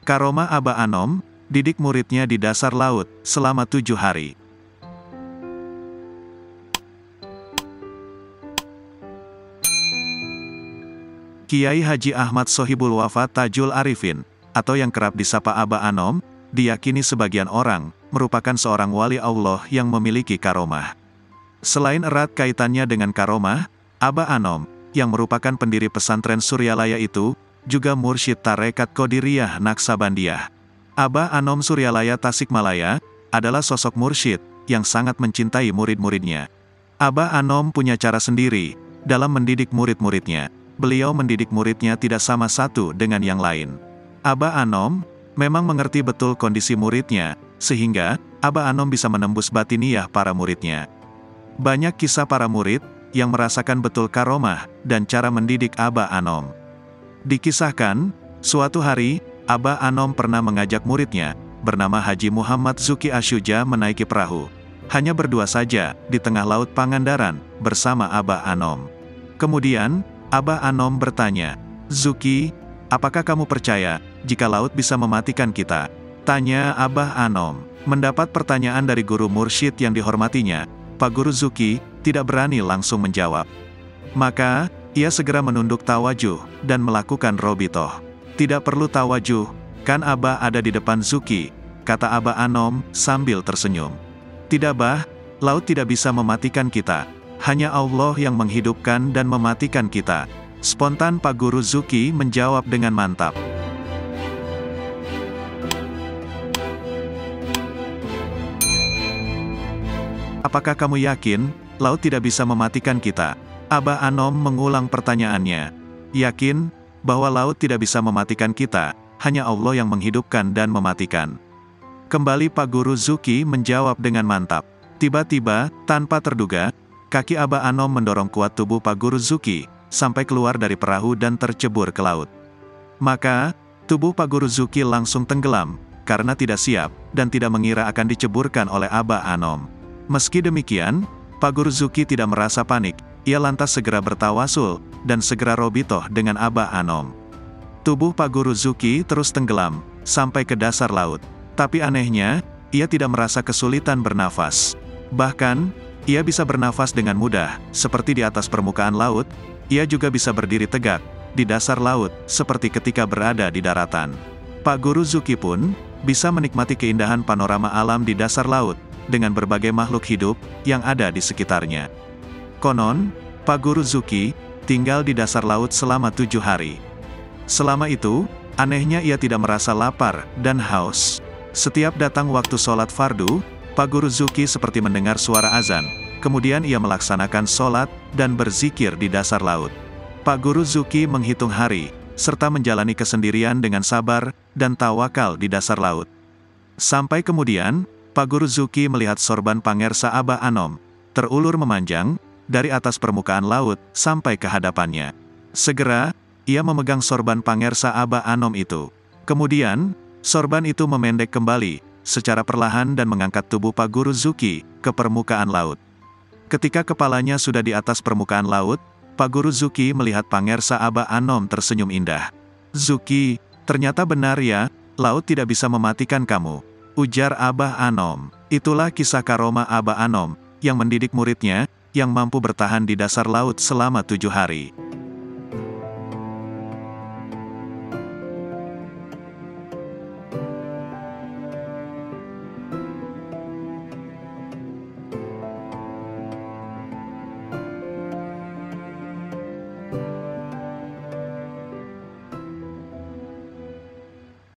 Karomah Aba Anom, didik muridnya di dasar laut, selama 7 hari. Kiai Haji Ahmad Sohibul Wafa Tajul Arifin, atau yang kerap disapa Aba Anom, diyakini sebagian orang, merupakan seorang wali Allah yang memiliki karomah. Selain erat kaitannya dengan karomah, Aba Anom, yang merupakan pendiri pesantren Suryalaya itu, juga mursyid Tarekat Qadiriyah Naksabandiyah. Aba Anom Suryalaya Tasikmalaya, adalah sosok mursyid, yang sangat mencintai murid-muridnya. Aba Anom punya cara sendiri, dalam mendidik murid-muridnya. Beliau mendidik muridnya tidak sama satu dengan yang lain. Aba Anom, memang mengerti betul kondisi muridnya, sehingga, Aba Anom bisa menembus batiniyah para muridnya. Banyak kisah para murid, yang merasakan betul karomah, dan cara mendidik Aba Anom. Dikisahkan, suatu hari, Aba Anom pernah mengajak muridnya, bernama Haji Muhammad Zuki Asyuja menaiki perahu. Hanya berdua saja, di tengah laut Pangandaran, bersama Aba Anom. Kemudian, Aba Anom bertanya, "Zuki, apakah kamu percaya, jika laut bisa mematikan kita?" Tanya Aba Anom. Mendapat pertanyaan dari guru mursyid yang dihormatinya, Pak Guru Zuki, tidak berani langsung menjawab. Maka, ia segera menunduk tawajuh, dan melakukan robitoh. "Tidak perlu tawajuh, kan Aba ada di depan Zuki," kata Aba Anom, sambil tersenyum. "Tidak bah, laut tidak bisa mematikan kita. Hanya Allah yang menghidupkan dan mematikan kita." Spontan Pak Guru Zuki menjawab dengan mantap. "Apakah kamu yakin, laut tidak bisa mematikan kita?" Aba Anom mengulang pertanyaannya. "Yakin, bahwa laut tidak bisa mematikan kita, hanya Allah yang menghidupkan dan mematikan." Kembali Pak Guru Zuki menjawab dengan mantap. Tiba-tiba, tanpa terduga, kaki Aba Anom mendorong kuat tubuh Pak Guru Zuki, sampai keluar dari perahu dan tercebur ke laut. Maka, tubuh Pak Guru Zuki langsung tenggelam, karena tidak siap, dan tidak mengira akan diceburkan oleh Aba Anom. Meski demikian, Pak Guru Zuki tidak merasa panik, ia lantas segera bertawasul, dan segera robitoh dengan Aba Anom. Tubuh Pak Guru Zuki terus tenggelam, sampai ke dasar laut. Tapi anehnya, ia tidak merasa kesulitan bernafas. Bahkan, ia bisa bernafas dengan mudah, seperti di atas permukaan laut. Ia juga bisa berdiri tegak, di dasar laut, seperti ketika berada di daratan. Pak Guru Zuki pun, bisa menikmati keindahan panorama alam di dasar laut, dengan berbagai makhluk hidup, yang ada di sekitarnya. Konon, Pak Guru Zuki, tinggal di dasar laut selama 7 hari. Selama itu, anehnya ia tidak merasa lapar, dan haus. Setiap datang waktu sholat fardu, Pak Guru Zuki seperti mendengar suara azan. Kemudian ia melaksanakan sholat, dan berzikir di dasar laut. Pak Guru Zuki menghitung hari, serta menjalani kesendirian dengan sabar, dan tawakal di dasar laut. Sampai kemudian, Pak Guru Zuki melihat sorban pangersa Aba Anom, terulur memanjang, dari atas permukaan laut, sampai ke hadapannya. Segera, ia memegang sorban pangersa Aba Anom itu. Kemudian, sorban itu memendek kembali, secara perlahan dan mengangkat tubuh Pak Guru Zuki, ke permukaan laut. Ketika kepalanya sudah di atas permukaan laut, Pak Guru Zuki melihat pangersa Aba Anom tersenyum indah. "Zuki, ternyata benar ya, laut tidak bisa mematikan kamu," ujar Aba Anom. Itulah kisah karomah Aba Anom, yang mendidik muridnya, yang mampu bertahan di dasar laut selama 7 hari.